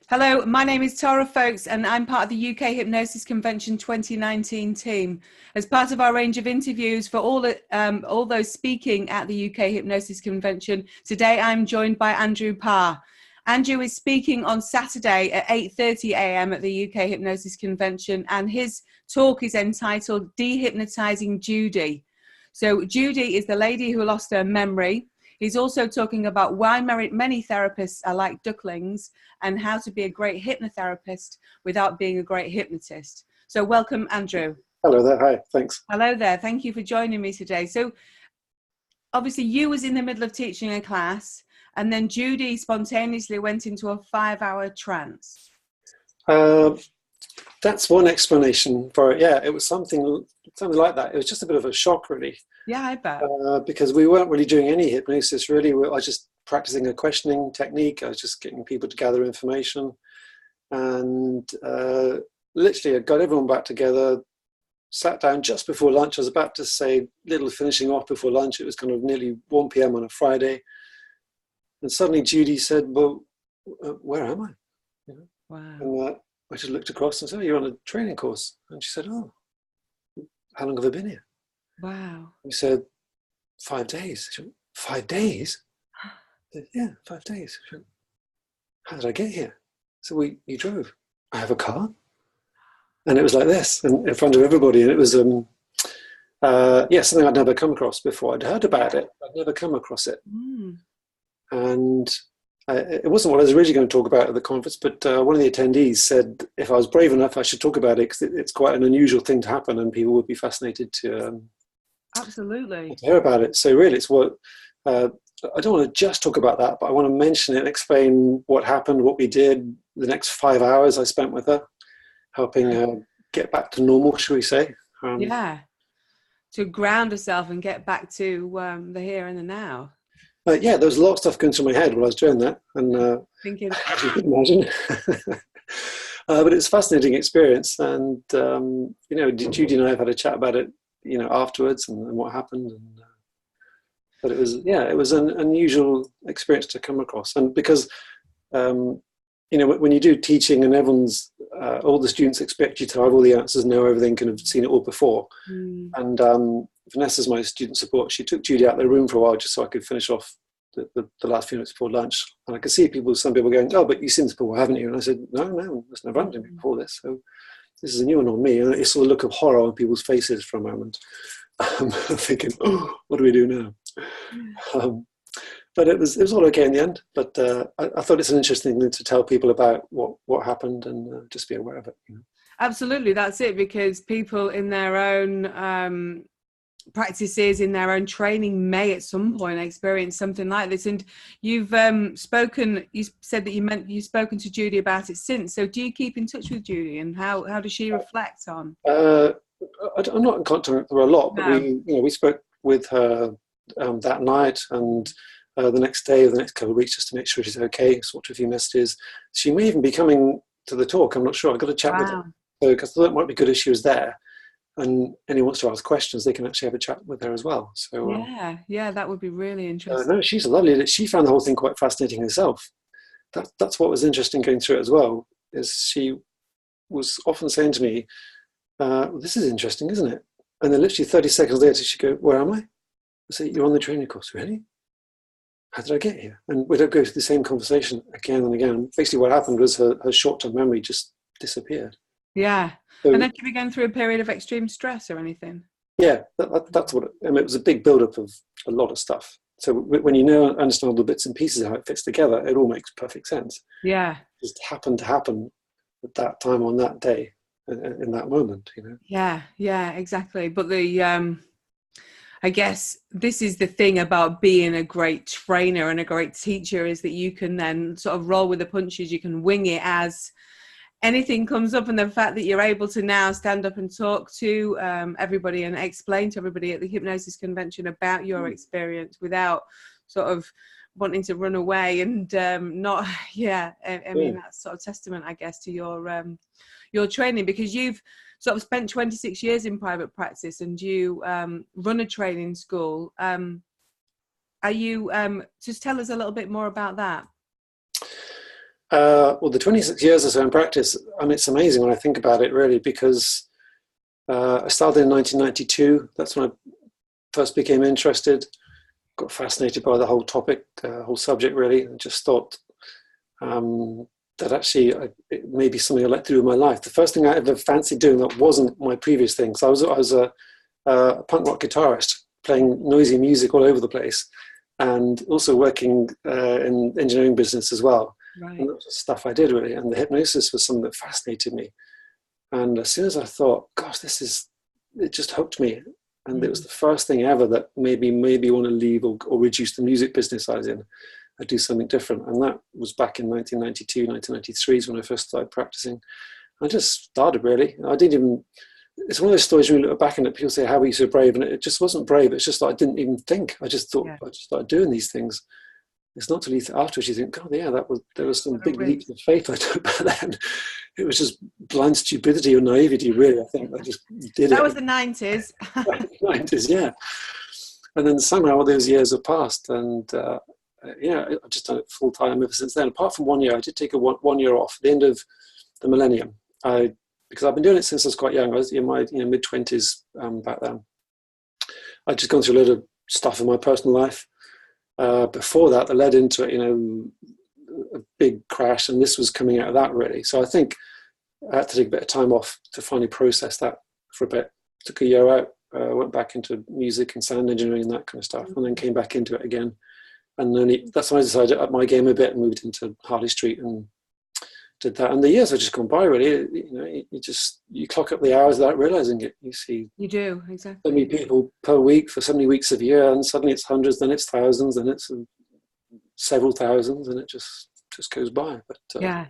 Hello, my name is Tara Folks and I'm part of the UK Hypnosis Convention 2019 team. As part of our range of interviews for all those speaking at the UK Hypnosis Convention, today I'm joined by Andrew Parr. Andrew is speaking on Saturday at 8:30 a.m. at the UK Hypnosis Convention, and his talk is entitled De-hypnotising Judi. So Judi is the lady who lost her memory. He's also talking about why many therapists are like ducklings and how to be a great hypnotherapist without being a great hypnotist. So welcome, Andrew. Hello there. Hi, thanks. Hello there. Thank you for joining me today. So obviously you was in the middle of teaching a class and then Judi spontaneously went into a 5-hour trance. That's one explanation for it. Yeah, it was something like that. It was just a bit of a shock, really. Yeah, I bet. Because we weren't really doing any hypnosis, really. I was just practicing a questioning technique. I was just getting people to gather information. And literally, I got everyone back together, sat down just before lunch. I was about to say little finishing off before lunch. It was kind of nearly 1 p.m. on a Friday. And suddenly Judi said, well, where am I? You know? Wow. And I just looked across and said, oh, you're on a training course. And she said, oh, how long have I been here? Wow. We said, 5 days. She went, 5 days? I said, yeah, 5 days. She went, how did I get here? So you drove. I have a car. And it was like this, and in front of everybody. And it was, something I'd never come across before. I'd heard about it. I'd never come across it. And it wasn't what I was originally going to talk about at the conference, but one of the attendees said if I was brave enough, I should talk about it because it's quite an unusual thing to happen and people would be fascinated to absolutely to hear about it. So really, it's what I don't want to just talk about that, but I want to mention it and explain what happened, what we did, the next 5 hours I spent with her, helping her get back to normal, shall we say. Yeah, to ground herself and get back to the here and the now. Yeah, there was a lot of stuff going through my head while I was doing that, and thinking, as you can imagine. But it's a fascinating experience, and Judi and I have had a chat about it, afterwards and what happened. And, but it was an unusual experience to come across, and because when you do teaching and everyone's all the students expect you to have all the answers, know everything, kind of seen it all before, and Vanessa's my student support. She took Judi out of the room for a while just so I could finish off the last few minutes before lunch. And I could see some people going, oh, but you've seen this before, haven't you? And I said, no, that's never happened to me before this. So this is a new one on me. And I saw the look of horror on people's faces for a moment. I'm thinking, oh, what do we do now? But it was all okay in the end. But I thought it's an interesting thing to tell people about what happened and just be aware of it. Absolutely, that's it, because people in their own practices, in their own training, may at some point experience something like this. And you've you said that you've spoken to Judi about it since. So do you keep in touch with Judi, and how does she reflect on? I'm not in contact with her a lot, but we spoke with her that night and the next day, or the next couple of weeks, just to make sure she's okay, sort of a few messages. She may even be coming to the talk, I'm not sure. I've got to chat with her, because I thought it might be good if she was there, and anyone wants to ask questions, they can actually have a chat with her as well. So that would be really interesting. No, she's lovely. She found the whole thing quite fascinating herself. That's what was interesting going through it as well, is she was often saying to me, this is interesting, isn't it? And then literally 30 seconds later she'd go, where am I? I say, you're on the training course. Really? How did I get here? And we'd go through the same conversation again and again. Basically what happened was her short-term memory just disappeared. Yeah. So, and then she began through a period of extreme stress or anything? Yeah, that's what it was, a big build-up of a lot of stuff. So when you understand all the bits and pieces of how it fits together, it all makes perfect sense. Yeah. It just happened to happen at that time on that day, in that moment, Yeah, exactly. But I guess this is the thing about being a great trainer and a great teacher, is that you can then sort of roll with the punches. You can wing it as anything comes up, and the fact that you're able to now stand up and talk to everybody and explain to everybody at the Hypnosis Convention about your experience without sort of wanting to run away and not. I mean, that's sort of testament, I guess, to your training, because you've sort of spent 26 years in private practice and you run a training school. are you, just tell us a little bit more about that. Well, the 26 years or so in practice, I mean, it's amazing when I think about it, really, because I started in 1992. That's when I first became interested, got fascinated by the whole topic, whole subject, really, and just thought that actually it may be something I'd like to do with my life. The first thing I ever fancied doing that wasn't my previous thing. So I was a punk rock guitarist, playing noisy music all over the place, and also working in engineering business as well. Right. And that was the stuff I did, really. And the hypnosis was something that fascinated me. And as soon as I thought, gosh, it just hooked me. And it was the first thing ever that made me want to leave or reduce the music business I was in. I'd do something different. And that was back in 1992, 1993 is when I first started practicing. I just started, really. I didn't even, it's one of those stories when you look back and people say, how were you so brave? And it just wasn't brave. It's just that I didn't even think. I just thought, I just started doing these things. It's not till afterwards you think, God, yeah, there was some big leaps of faith I took back then. It was just blind stupidity or naivety, really. I think I just did it. That was the 90s. 90s, yeah. And then somehow all those years have passed, and I've just done it full time ever since then. Apart from 1 year, I did take a 1 year off at the end of the millennium. Because I've been doing it since I was quite young. I was in my mid-20s back then. I'd just gone through a lot of stuff in my personal life. Before that led into it, a big crash, and this was coming out of that, really. So I think I had to take a bit of time off to finally process that for a bit. Took a year out, went back into music and sound engineering and that kind of stuff, and then came back into it again. And then that's when I decided to up my game a bit and moved into Harley Street and did that. And the years have just gone by, really. You clock up the hours without realizing it. You see, you do, exactly. So many people per week for so many weeks of a year, and suddenly it's hundreds, then it's thousands, then it's several thousands, and it just goes by. But yeah.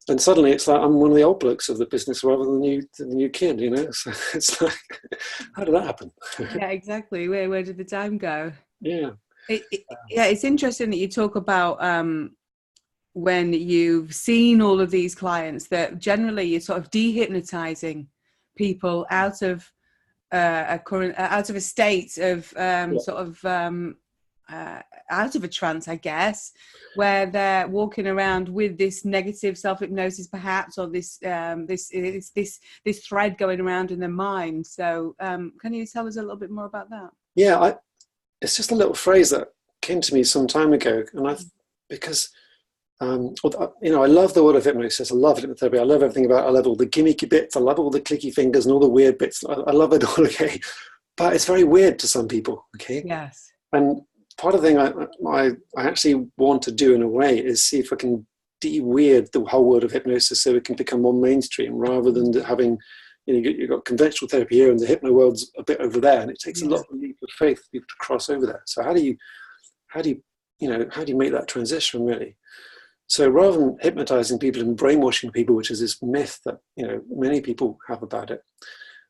And suddenly it's like I'm one of the old blokes of the business rather than the new kid, So it's like, how did that happen? Yeah, exactly. Where did the time go? Yeah. It's interesting that you talk about when you've seen all of these clients that generally you're sort of de-hypnotizing people out of out of a state of out of a trance, I guess, where they're walking around with this negative self-hypnosis perhaps, or this thread going around in their mind. So can you tell us a little bit more about that? Yeah, it's just a little phrase that came to me some time ago, and because I love the world of hypnosis. I love hypnotherapy. I love everything about it. I love all the gimmicky bits. I love all the clicky fingers and all the weird bits. I love it all, okay? But it's very weird to some people, okay? Yes. And part of the thing I actually want to do in a way is see if I can de-weird the whole world of hypnosis so it can become more mainstream rather than having, you've got conventional therapy here and the hypno world's a bit over there, and it takes a lot of leap of faith for people to cross over there. So how do you make that transition, really? So rather than hypnotizing people and brainwashing people, which is this myth that many people have about it,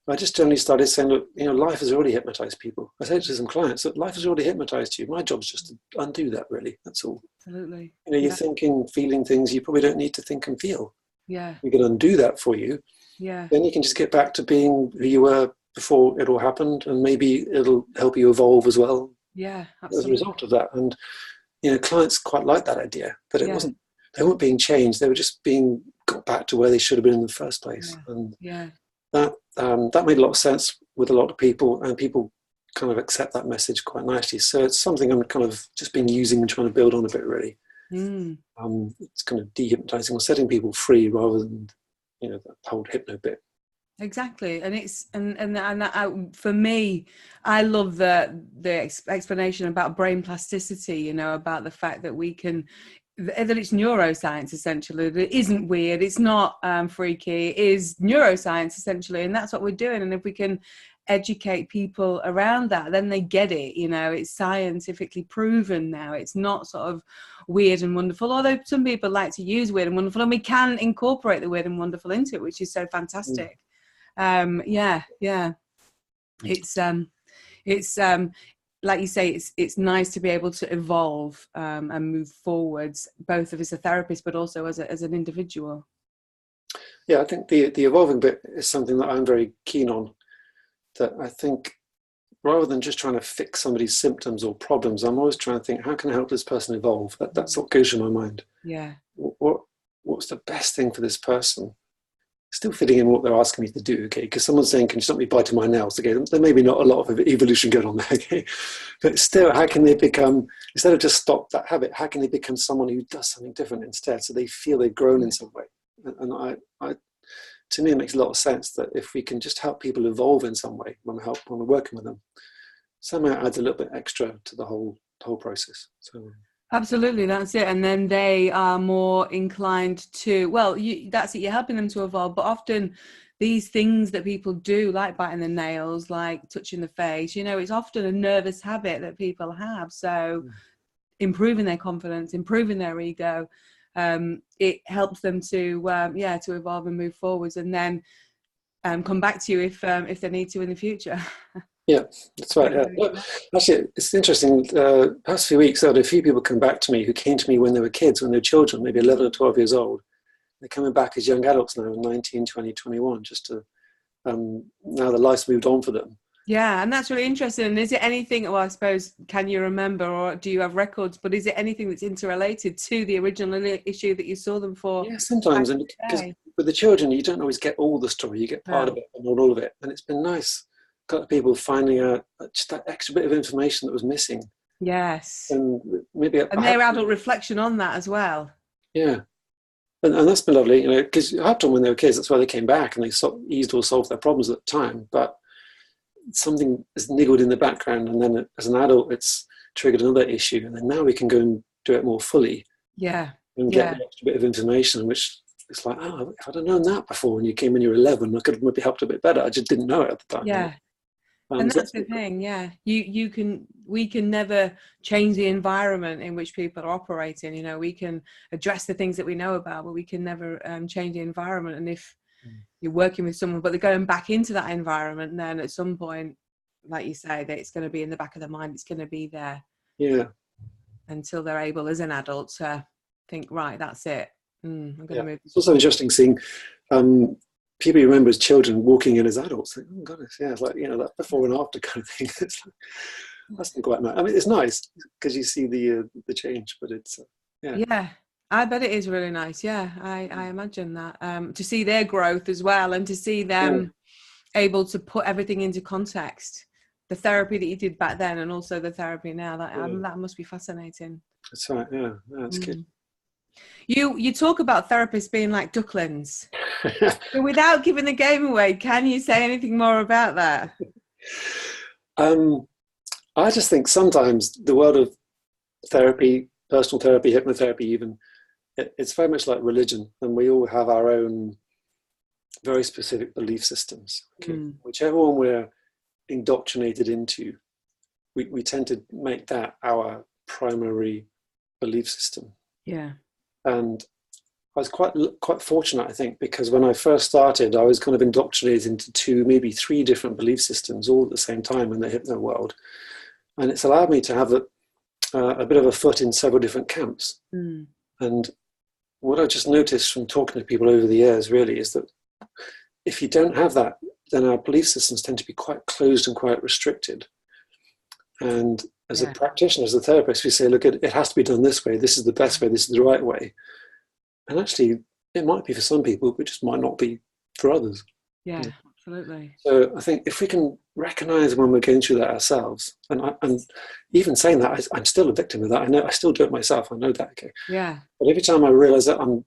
I just generally started saying, look, life has already hypnotized people. I said to some clients that life has already hypnotized you. My job's just to undo that, really. That's all. Absolutely. You're thinking, feeling things you probably don't need to think and feel. Yeah. We can undo that for you. Yeah. Then you can just get back to being who you were before it all happened, and maybe it'll help you evolve as well. Yeah, absolutely. As a result of that. And clients quite like that idea, but it wasn't. They weren't being changed. They were just being got back to where they should have been in the first place. And that made a lot of sense with a lot of people, and people kind of accept that message quite nicely. So it's something I'm kind of just been using and trying to build on a bit, really. It's kind of de-hypnotizing or setting people free rather than the whole hypno bit. Exactly, and it's for me, I love the explanation about brain plasticity. About the fact that we can, that it's neuroscience essentially. That it isn't weird. It's not freaky. It is neuroscience essentially, and that's what we're doing. And if we can educate people around that, then they get it. It's scientifically proven now. It's not sort of weird and wonderful, although some people like to use weird and wonderful, and we can incorporate the weird and wonderful into it, which is so fantastic. It's like you say, it's nice to be able to evolve and move forwards, both as a therapist but also as an individual. I think the evolving bit is something that I'm very keen on, that I think rather than just trying to fix somebody's symptoms or problems, I'm always trying to think, how can I help this person evolve? That's what goes through my mind. Yeah. What's the best thing for this person? Still fitting in what they're asking me to do, okay? Because someone's saying, can you stop me biting my nails? Okay, there may be not a lot of evolution going on there, okay? But still, how can they become, instead of just stop that habit, how can they become someone who does something different instead, so they feel they've grown in some way? And to me, it makes a lot of sense that if we can just help people evolve in some way when we're working with them, somehow adds a little bit extra to the whole process. So Absolutely, that's it. And then they are more inclined to, well, that's it, you're helping them to evolve. But often these things that people do, like biting the nails, like touching the face, it's often a nervous habit that people have. So improving their confidence, improving their ego, it helps them to evolve and move forwards, and then come back to you if they need to in the future. Yeah, that's right. Yeah. Actually, it's interesting. Past few weeks, I had a few people come back to me who came to me when they were kids, when they were children, maybe 11 or 12 years old. They're coming back as young adults now, 19, 20, 21, just to, now the life's moved on for them. Yeah, and that's really interesting. And is it anything, well, I suppose, can you remember, or do you have records, but is it anything that's interrelated to the original issue that you saw them for? Yeah, sometimes. And because with the children, you don't always get all the story. You get part of it, but not all of it. And it's been nice. Got people finding out just that extra bit of information that was missing. Yes. And maybe their adult reflection on that as well. Yeah. And that's been lovely, because I helped them when they were kids. That's why they came back and they eased or solved their problems at the time. But something is niggled in the background, and then as an adult, it's triggered another issue. And then now we can go and do it more fully. Yeah. And get an extra bit of information, which it's like, oh, if I'd have known that before when you came when you were 11, I could have maybe helped a bit better. I just didn't know it at the time. Yeah. And that's the thing, yeah. We can never change the environment in which people are operating. We can address the things that we know about, but we can never change the environment. And if you're working with someone, but they're going back into that environment, then at some point, like you say, that it's going to be in the back of their mind. It's going to be there. Yeah. Until they're able, as an adult, to think, right, that's it. I'm going to move. It's also interesting seeing people you remember as children walking in as adults. Like, oh goodness, yeah, it's like, that before and after kind of thing. It's like, that's not quite nice. I mean, it's nice because you see the change, but it's yeah, I bet it is really nice. Yeah, I imagine that to see their growth as well, and to see them able to put everything into context, the therapy that you did back then and also the therapy now, that must be fascinating. That's right. Yeah, that's good. You talk about therapists being like ducklings. So without giving the game away, can you say anything more about that? I just think sometimes the world of therapy, personal therapy, hypnotherapy even, it's very much like religion, and we all have our own very specific belief systems. Okay? Whichever one we're indoctrinated into, we tend to make that our primary belief system. Yeah. And I was quite fortunate, I think, because when I first started, I was kind of indoctrinated into 2, maybe 3 different belief systems all at the same time in the hypno world. And it's allowed me to have a bit of a foot in several different camps. And what I just noticed from talking to people over the years really is that if you don't have that, then our belief systems tend to be quite closed and quite restricted. And as a practitioner, as a therapist, we say, look, it has to be done this way. This is the best way. This is the right way. And actually, it might be for some people, but it just might not be for others. Yeah, absolutely. So I think if we can recognize when we're going through that ourselves, and even saying that, I'm still a victim of that. I know I still do it myself. I know that. Okay. Yeah. But every time I realize that I'm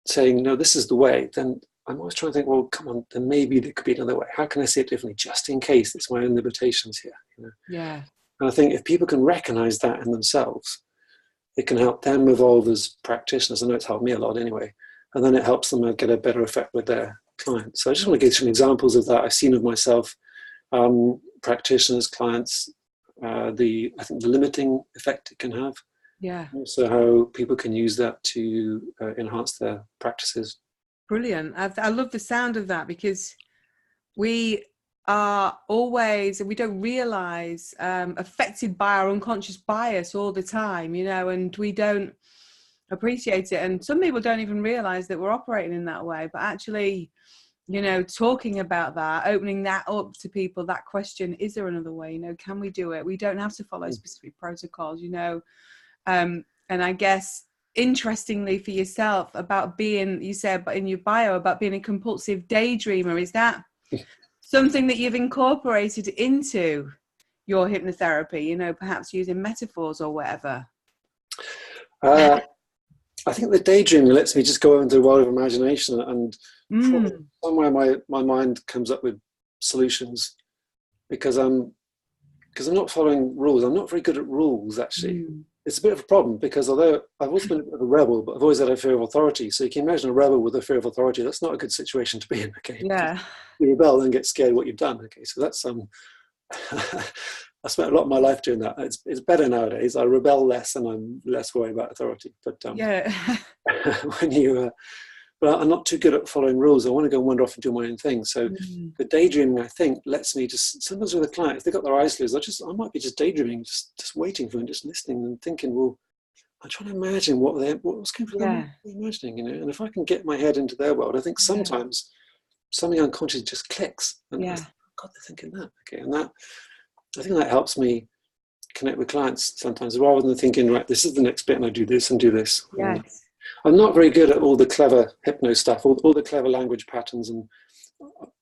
saying, no, this is the way, then I'm always trying to think, well, come on, then maybe there could be another way. How can I see it differently, just in case it's my own limitations here? Yeah. And I think if people can recognize that in themselves, it can help them evolve as practitioners. I know it's helped me a lot anyway. And then it helps them get a better effect with their clients. So I just want to give some examples of that I've seen of myself, practitioners, clients, I think the limiting effect it can have. Yeah. Also how people can use that to enhance their practices. Brilliant. I love the sound of that, because we are always, we don't realize, affected by our unconscious bias all the time, and we don't appreciate it. And some people don't even realize that we're operating in that way, but actually you know, talking about that, opening that up to people, that question, is there another way? You know, can we do it? We don't have to follow specific protocols, you know. And I guess, interestingly for yourself, about being, you said in your bio about being a compulsive daydreamer, is that something that you've incorporated into your hypnotherapy, you know, perhaps using metaphors or whatever? I think the daydreaming lets me just go into the world of imagination, and somewhere my mind comes up with solutions, because I'm not following rules. I'm not very good at rules, actually. It's a bit of a problem, because although I've always been a bit of a rebel, but I've always had a fear of authority. So you can imagine a rebel with a fear of authority. That's not a good situation to be in. Okay. Yeah. You rebel and get scared what you've done. Okay. So that's I spent a lot of my life doing that. It's better nowadays. I rebel less and I'm less worried about authority. But yeah. when you, but I'm not too good at following rules. I want to go and wander off and do my own thing. So the daydreaming, I think, lets me just, sometimes with a client, if they've got their eyes closed, I might be just daydreaming, just waiting for them, just listening and thinking, well, I'm trying to imagine what's going through them, imagining, you know. And if I can get my head into their world, I think sometimes something unconscious just clicks. And I think, oh God, they're thinking that. Okay, and that, I think that helps me connect with clients sometimes, rather than thinking, right, this is the next bit and I do this and do this. Yes. I'm not very good at all the clever hypno stuff, all the clever language patterns, and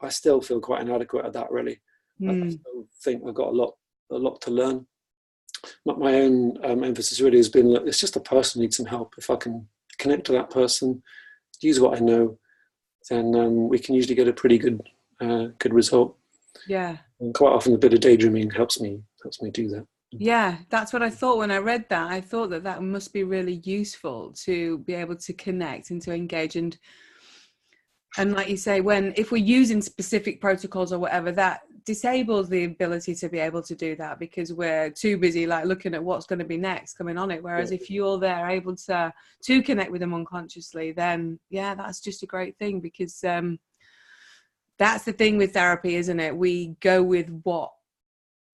I still feel quite inadequate at that, really. I still think I've got a lot to learn. My own emphasis really has been, look, it's just a person who needs some help. If I can connect to that person, use what I know, then we can usually get a pretty good result. Yeah. And quite often a bit of daydreaming helps me do that. Yeah, that's what I thought when I read that. I thought that must be really useful to be able to connect and to engage. And like you say, if we're using specific protocols or whatever, that disables the ability to be able to do that, because we're too busy like looking at what's going to be next coming on it. Whereas if you're there able to connect with them unconsciously, then that's just a great thing, because that's the thing with therapy, isn't it? We go with what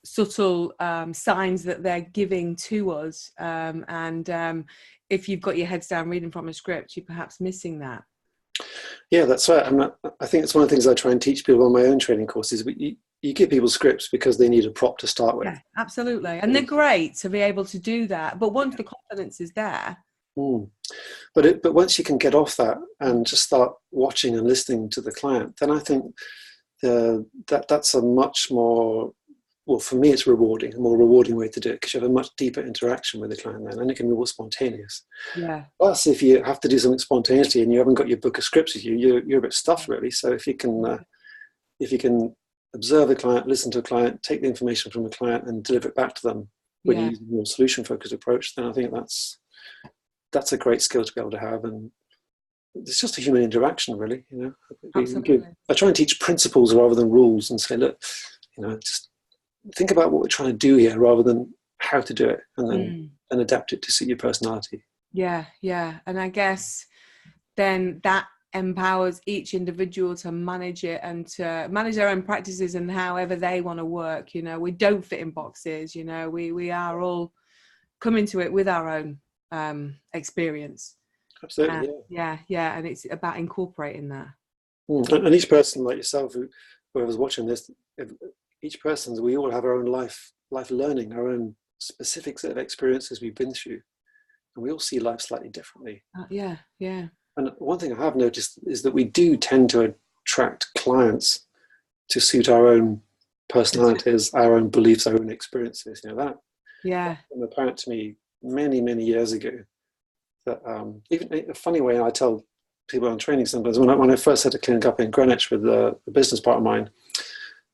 subtle signs that they're giving to us, and if you've got your heads down reading from a script, you're perhaps missing that. Yeah, that's right. I think it's one of the things I try and teach people on my own training courses. You give people scripts because they need a prop to start with. Yeah, absolutely. And they're great to be able to do that, but once the confidence is there. But once you can get off that and just start watching and listening to the client, then I think that's a much more, well, for me, it's a more rewarding way to do it, because you have a much deeper interaction with the client then, and it can be more spontaneous. Yeah. Plus, if you have to do something spontaneously and you haven't got your book of scripts with you, you're a bit stuffed, really. So if you can observe the client, listen to a client, take the information from the client and deliver it back to them when you use a more solution-focused approach, then I think that's a great skill to be able to have. And it's just a human interaction, really. You know, I try and teach principles rather than rules, and say, look, you know, just think about what we're trying to do here rather than how to do it, and then and adapt it to suit your personality. Yeah. And I guess then that empowers each individual to manage it and to manage their own practices and however they want to work. You know, we don't fit in boxes. You know, we are all coming to it with our own experience. Absolutely. Yeah, and it's about incorporating that. And each person, like yourself, whoever's watching this, each person, we all have our own life learning, our own specific set of experiences we've been through, and we all see life slightly differently. Yeah. And one thing I have noticed is that we do tend to attract clients to suit our own personalities, our own beliefs, our own experiences. You know that. Yeah. And apparent to me many years ago that even a funny way I tell people on training sometimes, when I first had a clinic up in Greenwich with a business partner of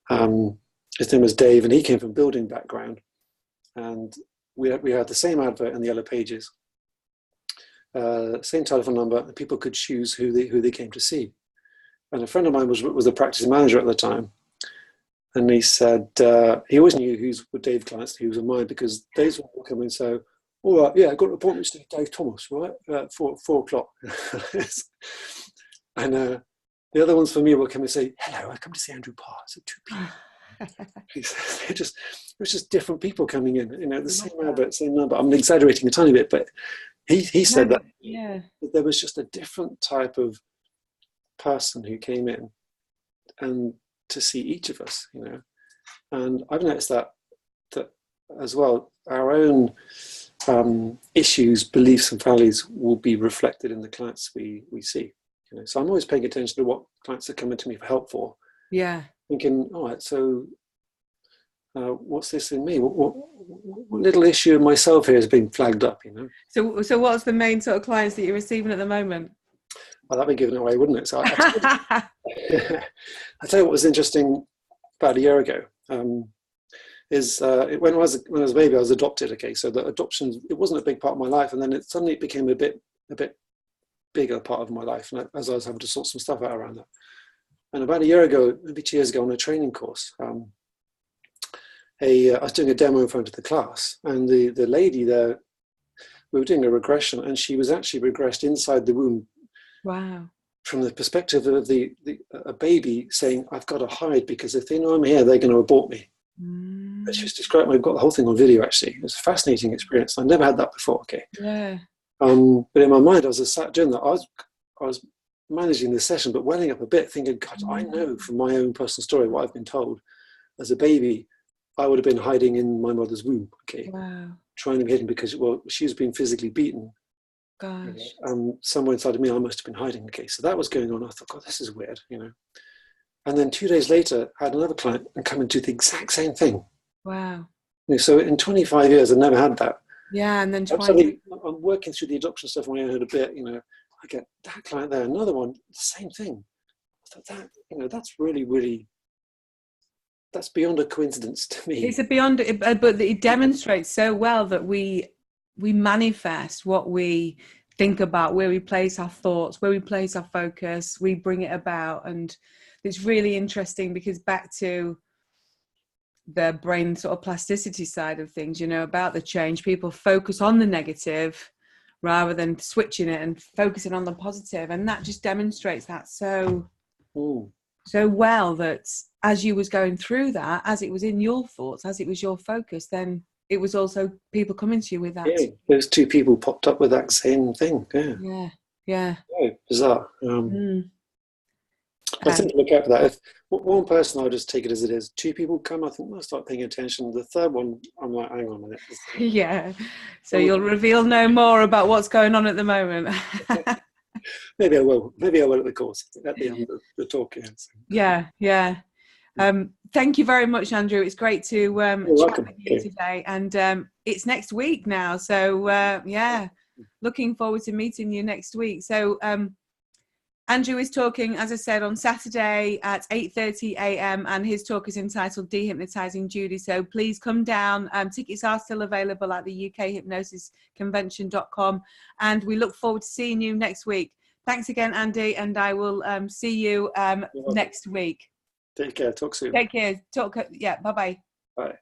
mine, his name was Dave, and he came from building background, and we had the same advert in the Yellow Pages, same telephone number, and people could choose who they came to see. And a friend of mine was a practice manager at the time, and he said he always knew who's with Dave clients, who was of mine, because Dave's would come in and say, all right, yeah, I got an appointment with Dave Thomas, right, at 4 o'clock. And the other ones for me will come and say, hello, I come to see Andrew Parr. It's at 2 p.m. It was just different people coming in, you know, the same advert, same number. I'm exaggerating a tiny bit, but he said that there was just a different type of person who came in, and to see each of us, you know. And I've noticed that as well, our own issues, beliefs and values will be reflected in the clients we see, you know. So I'm always paying attention to what clients are coming to me for help for. Yeah. Thinking, all right, so what's this in me? What little issue in myself here is being flagged up, you know? So what's the main sort of clients that you're receiving at the moment? Well, that'd be given away, wouldn't it? So I tell you what was interesting about a year ago. When I was a baby, I was adopted. Okay, so the adoption, it wasn't a big part of my life, and then it suddenly became a bit bigger part of my life, and as I was having to sort some stuff out around that. And about a year ago, maybe 2 years ago, on a training course, I was doing a demo in front of the class, and the lady there, we were doing a regression, and she was actually regressed inside the womb. Wow. From the perspective of a baby saying, I've got to hide because if they know I'm here, they're going to abort me. Mm. She was describing, we've got the whole thing on video actually. It was a fascinating experience. I never had that before, okay. Yeah. But in my mind, as I sat doing that, I was managing the session, but welling up a bit, thinking, God, I know from my own personal story what I've been told. As a baby, I would have been hiding in my mother's womb, okay. Wow. Trying to be hidden because, well, she was being physically beaten. Gosh. Somewhere inside of me, I must have been hiding. Okay, so that was going on. I thought, God, this is weird, you know. And then 2 days later, I had another client and come and do the exact same thing. Wow. You know, so in 25 years, I've never had that. Yeah, and then I'm working through the adoption stuff on my own a bit. You know, I get that client there, another one, the same thing. I thought that, you know, that's really, really. That's beyond a coincidence to me. It's beyond, but it demonstrates so well that we manifest what we think about, where we place our thoughts, where we place our focus, we bring it about. And it's really interesting because back to the brain sort of plasticity side of things, you know, about the change, people focus on the negative rather than switching it and focusing on the positive. And that just demonstrates that so well, that as you was going through that, as it was in your thoughts, as it was your focus, then it was also people coming to you with that. Yeah, those two people popped up with that same thing. Yeah. Oh, bizarre. I think to look out for that. If one person, I'll just take it as it is. Two people come, I think I'll start paying attention. The third one, I'm like, hang on a minute. Yeah. So you'll reveal no more about what's going on at the moment. Maybe I will. Maybe I will at the course, at the end of the talk. Yeah. Thank you very much, Andrew. It's great to chat with you today. And it's next week now. So, looking forward to meeting you next week. So, Andrew is talking, as I said, on Saturday at 8:30 a.m. and his talk is entitled De-hypnotising Judi. So please come down. Tickets are still available at the UKHypnosisConvention.com, and we look forward to seeing you next week. Thanks again, Andy, and I will see you next week. Take care. Talk soon. Take care. Bye-bye. Bye.